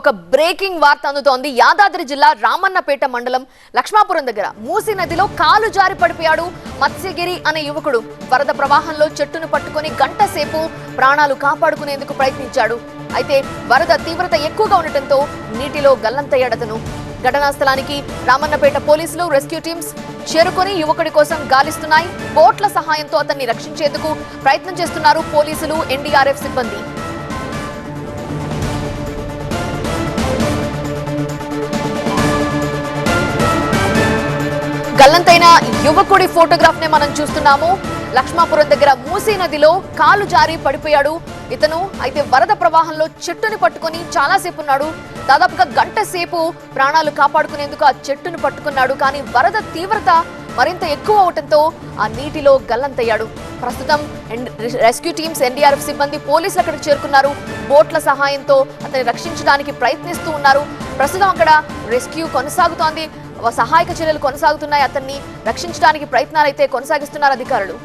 ఒక బ్రేకింగ్ వార్త అందుతోంది. యాదాద్రి జిల్లా రామన్నపేట మండలం లక్ష్మాపురం దగ్గర మూసీ నదిలో కాలు జారి పడిపోయాడు మత్స్యగిరి అనే యువకుడు. వరద ప్రవాహంలో చెట్టును పట్టుకొని గంట సేపు ప్రాణాలు కాపాడుకునేందుకు ప్రయత్నించాడు. అయితే వరద తీవ్రత ఎక్కువగా ఉండటంతో నీటిలో గల్లంతయ్యాడతను. ఘటనా స్థలానికి రామన్నపేట పోలీసులు, రెస్క్యూ టీమ్స్ చేరుకొని యువకుడి కోసం గాలిస్తున్నాయి. బోట్ల సహాయంతో అతన్ని రక్షించేందుకు ప్రయత్నం చేస్తున్నారు పోలీసులు, ఎన్డీఆర్ఎఫ్ సిబ్బంది. గల్లంతైన యువకుడి ఫోటోగ్రాఫ్ నే మనం చూస్తున్నాము. లక్ష్మాపురం దగ్గర మూసీ నదిలో కాలు జారి పడిపోయాడు ఇతను. అయితే వరద ప్రవాహంలో చెట్టుని పట్టుకొని చాలాసేపు ఉన్నాడు. దాదాపుగా గంట సేపు ప్రాణాలు కాపాడుకునేందుకు ఆ చెట్టును పట్టుకున్నాడు. కానీ వరద తీవ్రత మరింత ఎక్కువ అవటంతో ఆ నీటిలో గల్లంతయ్యాడు. ప్రస్తుతం రెస్క్యూ టీమ్స్, ఎన్డీఆర్ఎఫ్ సిబ్బంది, పోలీసులు అక్కడికి చేరుకున్నారు. బోట్ల సహాయంతో అతన్ని రక్షించడానికి ప్రయత్నిస్తూ ఉన్నారు. ప్రస్తుతం అక్కడ రెస్క్యూ కొనసాగుతోంది, సహాయక చర్యలు కొనసాగుతున్నాయి. అతన్ని రక్షించడానికి ప్రయత్నాలు అయితే కొనసాగిస్తున్నారు అధికారులు.